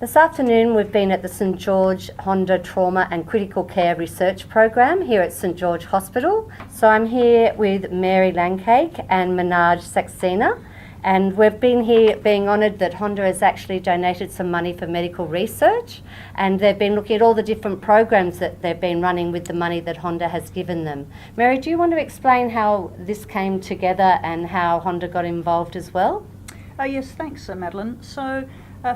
This afternoon we've been at the St George Honda Trauma and Critical Care Research Program here at St George Hospital. So I'm here with Mary Langcake and Manoj Saxena, and we've been here being honoured that Honda has actually donated some money for medical research, and they've been looking at all the different programs that they've been running with the money that Honda has given them. Mary, do you want to explain how this came together and how Honda got involved as well? Yes, thanks, Madeline. So,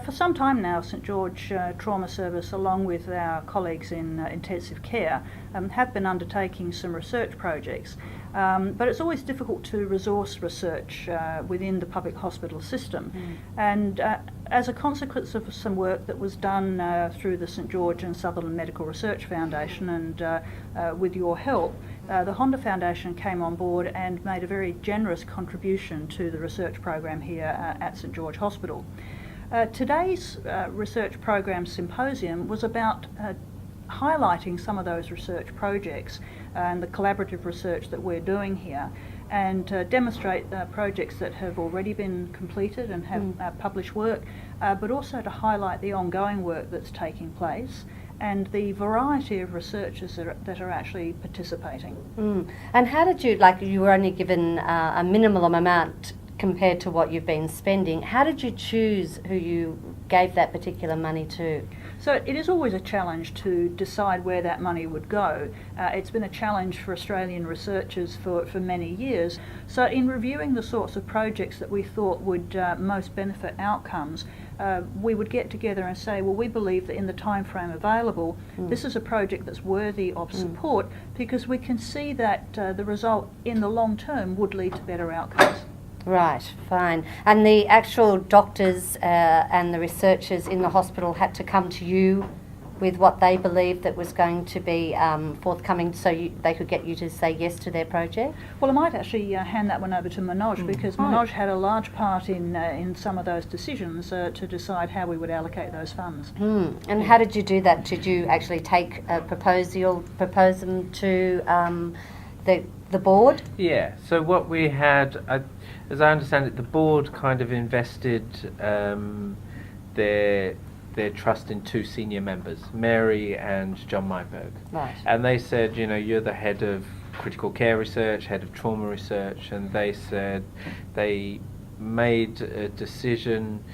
for some time now, St George Trauma Service, along with our colleagues in intensive care, have been undertaking some research projects. But it's always difficult to resource research within the public hospital system. And as a consequence of some work that was done through the St George and Sutherland Medical Research Foundation and with your help, the Honda Foundation came on board and made a very generous contribution to the research program here at St George Hospital. Today's research program symposium was about highlighting some of those research projects and the collaborative research that we're doing here, and demonstrate projects that have already been completed and have published work, but also to highlight the ongoing work that's taking place and the variety of researchers that are actually participating. And how did you were only given a minimal amount compared to what you've been spending. How did you choose who you gave that particular money to? So it is always a challenge to decide where that money would go. It's been a challenge for Australian researchers for many years. So in reviewing the sorts of projects that we thought would most benefit outcomes, we would get together and say, well, we believe that in the time frame available, this is a project that's worthy of support, because we can see that the result in the long term would lead to better outcomes. Right, fine. And the actual doctors and the researchers in the hospital had to come to you with what they believed that was going to be forthcoming, so they could get you to say yes to their project? Well, I might actually hand that one over to Manoj, because Manoj had a large part in some of those decisions to decide how we would allocate those funds. And how did you do that? Did you actually propose them to the board? Yeah, so what we had, as I understand it, the board kind of invested their trust in two senior members, Mary and John Myberg. Right. And they said, you know, you're the head of critical care research, head of trauma research, and they said they made a decision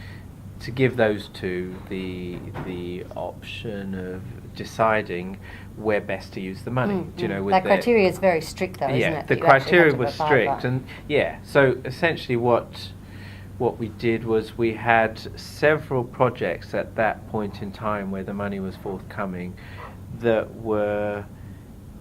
to give those two the option of deciding where best to use the money. You know, with that criteria is very strict, though, isn't it? Yeah, the criteria was strict, and yeah. So essentially, what we did was we had several projects at that point in time where the money was forthcoming that were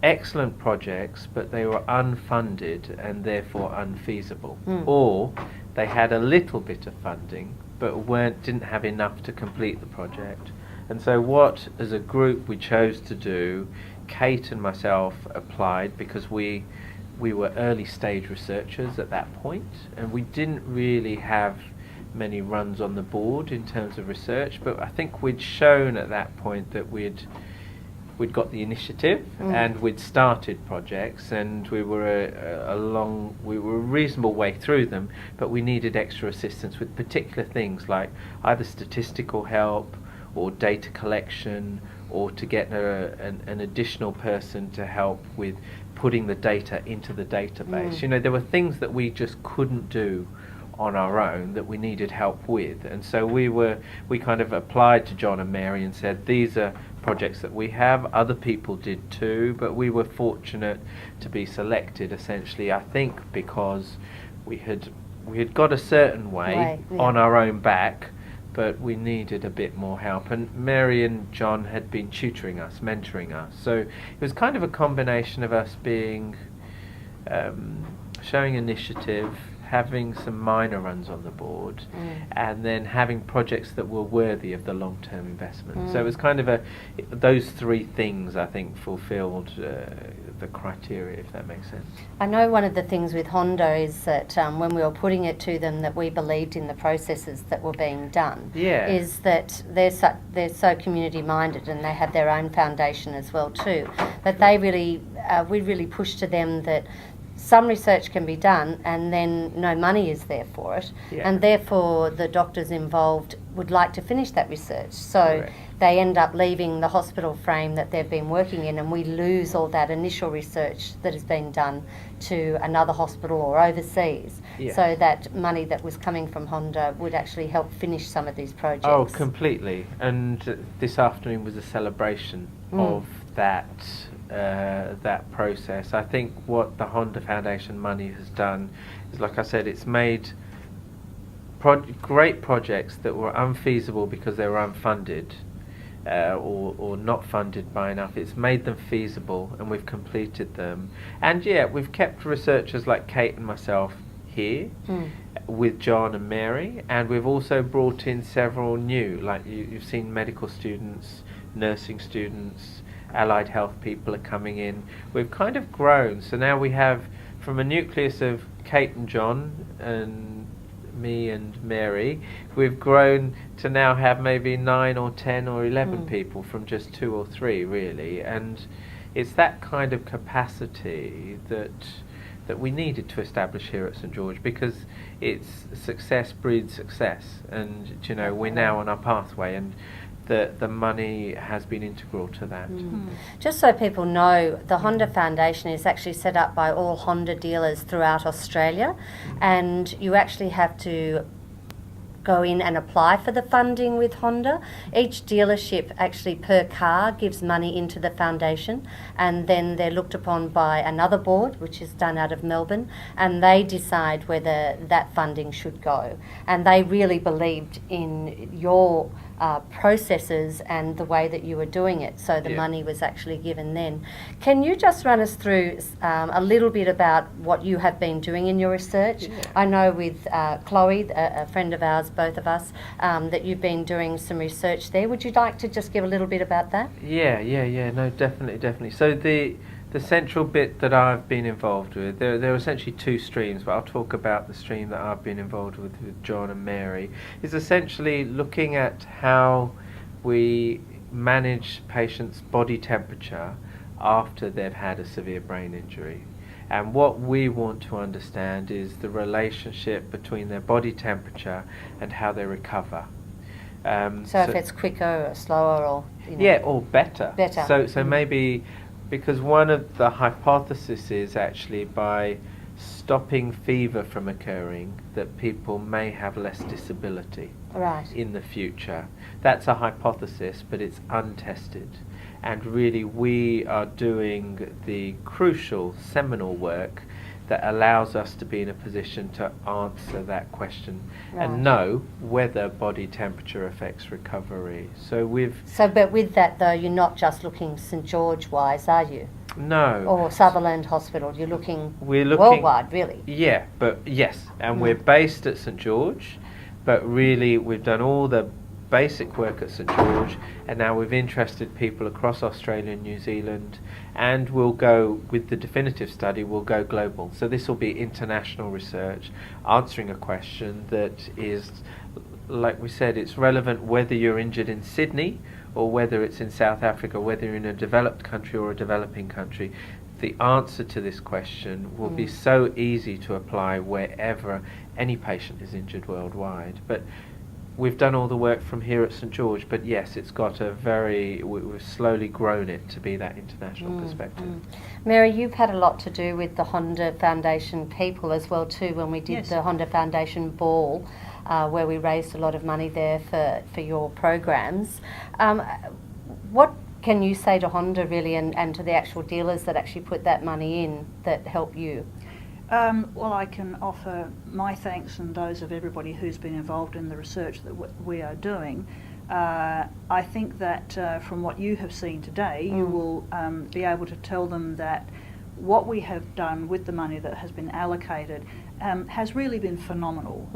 excellent projects, but they were unfunded and therefore unfeasible, or they had a little bit of funding but didn't have enough to complete the project. And so what, as a group, we chose to do, Kate and myself applied because we were early stage researchers at that point, and we didn't really have many runs on the board in terms of research, but I think we'd shown at that point that we'd got the initiative and we'd started projects, and we were a reasonable way through them, but we needed extra assistance with particular things like either statistical help or data collection, or to get an additional person to help with putting the data into the database. You know, there were things that we just couldn't do on our own that we needed help with, and so we kind of applied to John and Mary and said, these are projects that we have. Other people did too, but we were fortunate to be selected, essentially, I think because we had got a certain way on our own back, but we needed a bit more help, and Mary and John had been tutoring us, mentoring us, so it was kind of a combination of us being showing initiative, having some minor runs on the board, and then having projects that were worthy of the long-term investment. So it was kind of those three things, I think, fulfilled the criteria, if that makes sense. I know one of the things with Honda is that when we were putting it to them that we believed in the processes that were being done, is that they're so community-minded, and they have their own foundation as well too, that they really, we really pushed to them that some research can be done and then no money is there for it, and therefore the doctors involved would like to finish that research. So Correct. they end up leaving the hospital frame that they've been working in, and we lose all that initial research that has been done to another hospital or overseas. Yes. So that money that was coming from Honda would actually help finish some of these projects. Oh, completely. And this afternoon was a celebration of that process. I think what the Honda Foundation money has done is, like I said, it's made great projects that were unfeasible because they were unfunded or not funded by enough. It's made them feasible, and we've completed them. And we've kept researchers like Kate and myself here with John and Mary, and we've also brought in several new, like you've seen medical students, nursing students, allied health people are coming in. We've kind of grown, so now we have, from a nucleus of Kate and John and me and Mary, we've grown to now have maybe 9 or 10 or 11 people from just 2 or 3 really, and it's that kind of capacity that we needed to establish here at St George, because it's success breeds success, and we're now on our pathway, and the money has been integral to that. Just so people know, the Honda Foundation is actually set up by all Honda dealers throughout Australia, and you actually have to go in and apply for the funding with Honda. Each dealership actually per car gives money into the foundation, and then they're looked upon by another board, which is done out of Melbourne, and they decide whether that funding should go. And they really believed in your processes and the way that you were doing it, so the money was actually given then. Can you just run us through a little bit about what you have been doing in your research? I know with Chloe, a friend of ours, both of us, that you've been doing some research there. Would you like to just give a little bit about that? No, definitely. So the central bit that I've been involved with, there are essentially 2 streams, but I'll talk about the stream that I've been involved with John and Mary, is essentially looking at how we manage patients' body temperature after they've had a severe brain injury. And what we want to understand is the relationship between their body temperature and how they recover. So if it's quicker or slower or... or better. So maybe... Because one of the hypotheses is actually by stopping fever from occurring that people may have less disability in the future. That's a hypothesis, but it's untested. And really we are doing the crucial seminal work that allows us to be in a position to answer that question and know whether body temperature affects recovery. But with that though, you're not just looking St George wise, are you? No. Or Sutherland Hospital. We're looking worldwide, really. Yeah, but yes, and we're based at St George, but really we've done all the basic work at St George, and now we've interested people across Australia and New Zealand, and we'll go, with the definitive study, we'll go global. So this will be international research, answering a question that is, like we said, it's relevant whether you're injured in Sydney or whether it's in South Africa, whether you're in a developed country or a developing country. The answer to this question will be so easy to apply wherever any patient is injured worldwide. But we've done all the work from here at St George, but yes, it's got we've slowly grown it to be that international perspective. Mary, you've had a lot to do with the Honda Foundation people as well too, when we did the Honda Foundation ball, where we raised a lot of money there for your programs. What can you say to Honda really, and to the actual dealers that actually put that money in that help you? Well, I can offer my thanks and those of everybody who's been involved in the research that we are doing. I think that from what you have seen today, you will be able to tell them that what we have done with the money that has been allocated has really been phenomenal.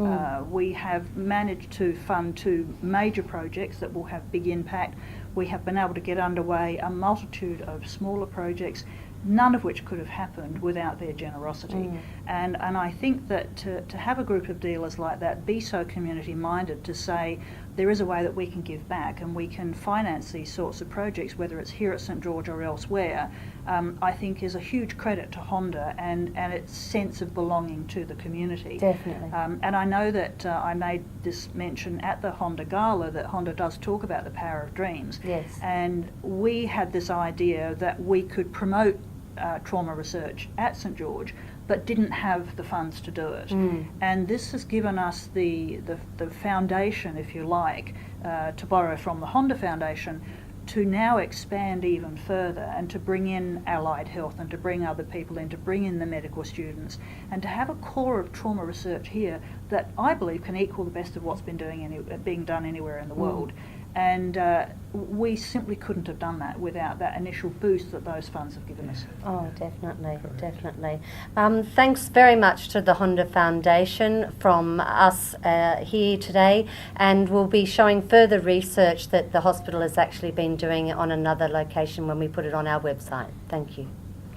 We have managed to fund 2 major projects that will have big impact. We have been able to get underway a multitude of smaller projects, none of which could have happened without their generosity. And I think that to have a group of dealers like that be so community minded, to say there is a way that we can give back and we can finance these sorts of projects, whether it's here at St George or elsewhere, I think is a huge credit to Honda and its sense of belonging to the community. Definitely. And I know that I made this mention at the Honda Gala that Honda does talk about the power of dreams. Yes. And we had this idea that we could promote trauma research at St George, but didn't have the funds to do it. And this has given us the foundation, if you like, to borrow from the Honda Foundation, to now expand even further and to bring in allied health and to bring other people in, to bring in the medical students, and to have a core of trauma research here that I believe can equal the best of what's being done anywhere in the world. And we simply couldn't have done that without that initial boost that those funds have given us. Oh, definitely, definitely. Thanks very much to the Honda Foundation from us here today, and we'll be showing further research that the hospital has actually been doing on another location when we put it on our website. Thank you.